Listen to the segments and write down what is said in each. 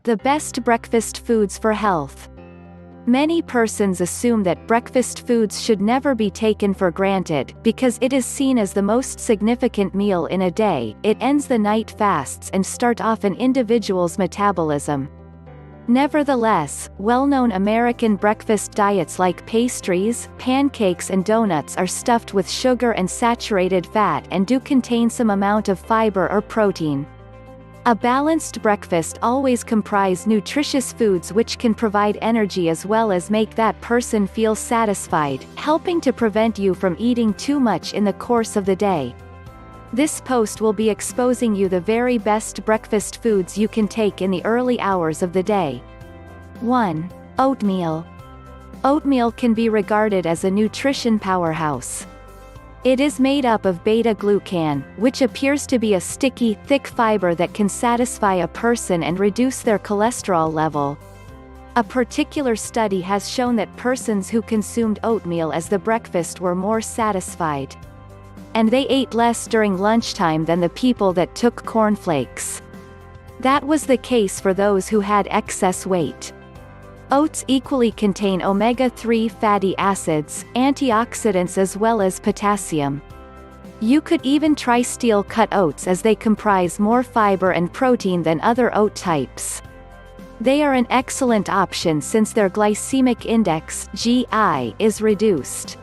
The best breakfast foods for health. Many persons assume that breakfast foods should never be taken for granted, because it is seen as the most significant meal in a day. It ends the night fasts and start off an individual's metabolism. Nevertheless, well-known American breakfast diets like pastries, pancakes and donuts are stuffed with sugar and saturated fat and do contain some amount of fiber or protein. A balanced breakfast always comprise nutritious foods which can provide energy as well as make that person feel satisfied, helping to prevent you from eating too much in the course of the day. This post will be exposing you the very best breakfast foods you can take in the early hours of the day. 1. Oatmeal. Oatmeal can be regarded as a nutrition powerhouse. It is made up of beta-glucan, which appears to be a sticky, thick fiber that can satisfy a person and reduce their cholesterol level. A particular study has shown that persons who consumed oatmeal as the breakfast were more satisfied. And they ate less during lunchtime than the people that took cornflakes. That was the case for those who had excess weight. Oats equally contain omega-3 fatty acids, antioxidants as well as potassium. You could even try steel-cut oats as they comprise more fiber and protein than other oat types. They are an excellent option since their glycemic index (GI) is reduced.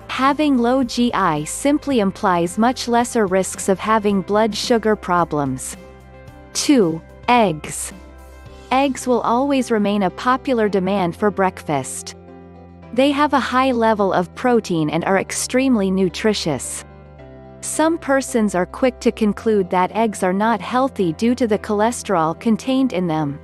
Having low GI simply implies much lesser risks of having blood sugar problems. 2. Eggs. Eggs will always remain a popular demand for breakfast. They have a high level of protein and are extremely nutritious. Some persons are quick to conclude that eggs are not healthy due to the cholesterol contained in them.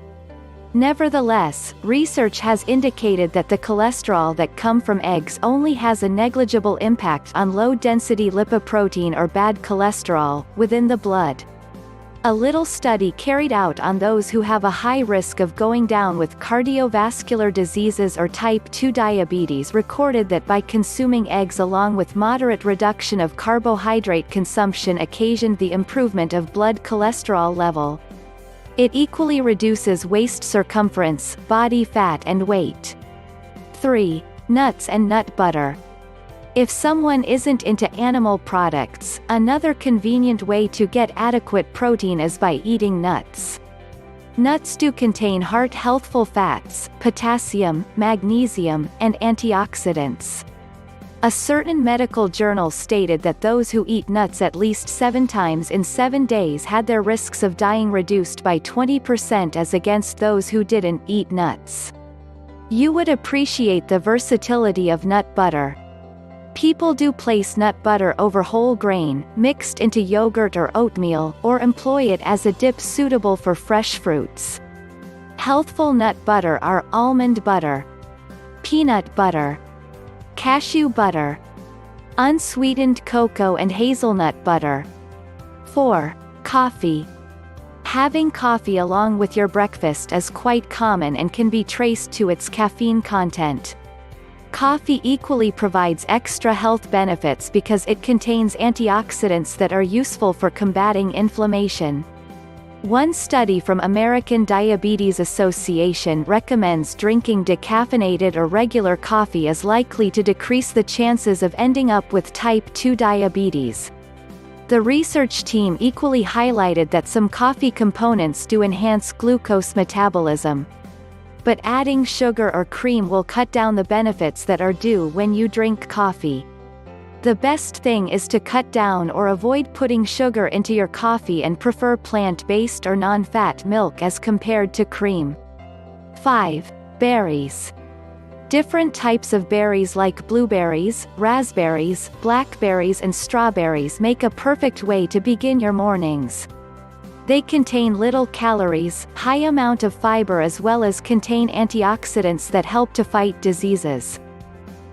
Nevertheless, research has indicated that the cholesterol that come from eggs only has a negligible impact on low-density lipoprotein or bad cholesterol within the blood. A little study carried out on those who have a high risk of going down with cardiovascular diseases or type 2 diabetes recorded that by consuming eggs along with moderate reduction of carbohydrate consumption occasioned the improvement of blood cholesterol level. It equally reduces waist circumference, body fat and weight. 3. Nuts and nut butter. If someone isn't into animal products, another convenient way to get adequate protein is by eating nuts. Nuts do contain heart-healthful fats, potassium, magnesium, and antioxidants. A certain medical journal stated that those who eat nuts at least 7 times in 7 days had their risks of dying reduced by 20% as against those who didn't eat nuts. You would appreciate the versatility of nut butter. People do place nut butter over whole grain, mixed into yogurt or oatmeal, or employ it as a dip suitable for fresh fruits. Healthful nut butter are almond butter, peanut butter, cashew butter, unsweetened cocoa and hazelnut butter. 4. Coffee. Having coffee along with your breakfast is quite common and can be traced to its caffeine content. Coffee equally provides extra health benefits because it contains antioxidants that are useful for combating inflammation. One study from American Diabetes Association recommends drinking decaffeinated or regular coffee is likely to decrease the chances of ending up with type 2 diabetes. The research team equally highlighted that some coffee components do enhance glucose metabolism. But adding sugar or cream will cut down the benefits that are due when you drink coffee. The best thing is to cut down or avoid putting sugar into your coffee and prefer plant-based or non-fat milk as compared to cream. 5. Berries. Different types of berries like blueberries, raspberries, blackberries and strawberries make a perfect way to begin your mornings. They contain little calories, high amount of fiber as well as contain antioxidants that help to fight diseases.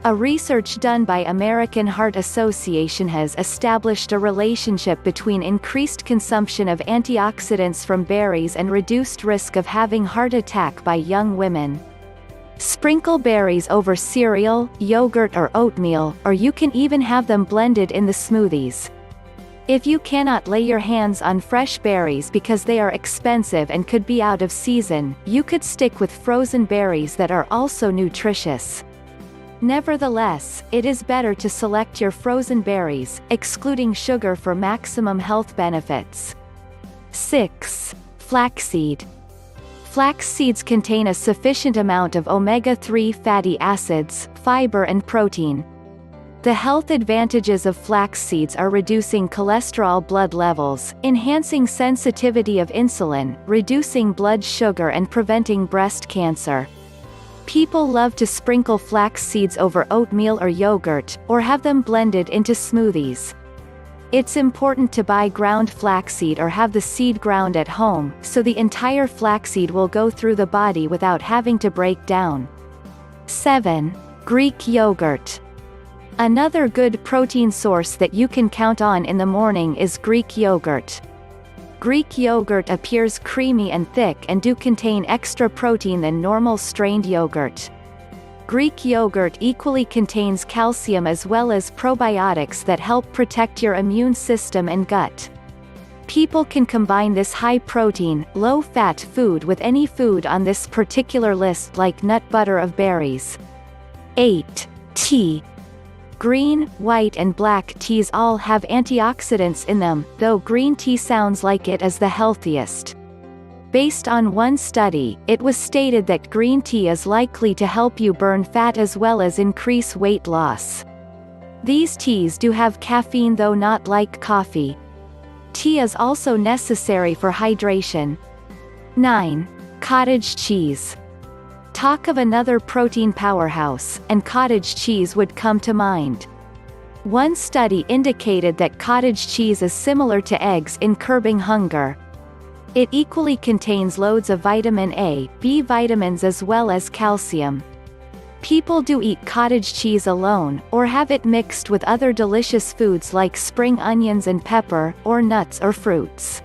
A research done by American Heart Association has established a relationship between increased consumption of antioxidants from berries and reduced risk of having heart attack by young women. Sprinkle berries over cereal, yogurt or oatmeal, or you can even have them blended in the smoothies. If you cannot lay your hands on fresh berries because they are expensive and could be out of season, you could stick with frozen berries that are also nutritious. Nevertheless, it is better to select your frozen berries, excluding sugar for maximum health benefits. 6. Flaxseed. Flax seeds contain a sufficient amount of omega-3 fatty acids, fiber and protein. The health advantages of flax seeds are reducing cholesterol blood levels, enhancing sensitivity of insulin, reducing blood sugar and preventing breast cancer. People love to sprinkle flax seeds over oatmeal or yogurt, or have them blended into smoothies. It's important to buy ground flaxseed or have the seed ground at home, so the entire flaxseed will go through the body without having to break down. 7. Greek yogurt. Another good protein source that you can count on in the morning is Greek yogurt. Greek yogurt appears creamy and thick and do contain extra protein than normal strained yogurt. Greek yogurt equally contains calcium as well as probiotics that help protect your immune system and gut. People can combine this high-protein, low-fat food with any food on this particular list like nut butter of berries. 8. Tea. Green, white and black teas all have antioxidants in them, though green tea sounds like it is the healthiest. Based on one study, it was stated that green tea is likely to help you burn fat as well as increase weight loss. These teas do have caffeine though not like coffee. Tea is also necessary for hydration. 9. Cottage cheese. Talk of another protein powerhouse, and cottage cheese would come to mind. One study indicated that cottage cheese is similar to eggs in curbing hunger. It equally contains loads of vitamin A, B vitamins as well as calcium. People do eat cottage cheese alone, or have it mixed with other delicious foods like spring onions and pepper, or nuts or fruits.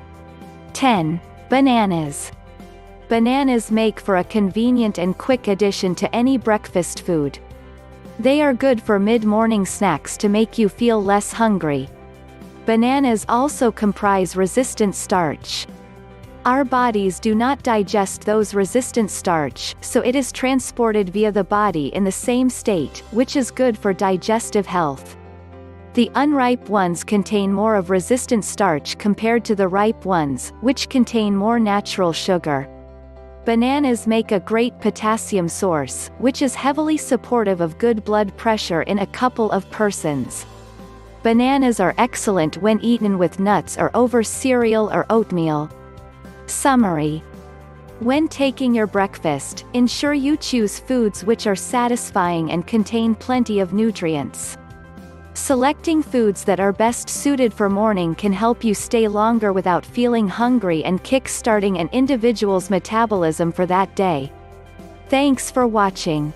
10. Bananas. Bananas make for a convenient and quick addition to any breakfast food. They are good for mid-morning snacks to make you feel less hungry. Bananas also comprise resistant starch. Our bodies do not digest those resistant starch, so it is transported via the body in the same state, which is good for digestive health. The unripe ones contain more of resistant starch compared to the ripe ones, which contain more natural sugar. Bananas make a great potassium source, which is heavily supportive of good blood pressure in a couple of persons. Bananas are excellent when eaten with nuts or over cereal or oatmeal. Summary. When taking your breakfast, ensure you choose foods which are satisfying and contain plenty of nutrients. Selecting foods that are best suited for morning can help you stay longer without feeling hungry and kick-starting an individual's metabolism for that day. Thanks for watching.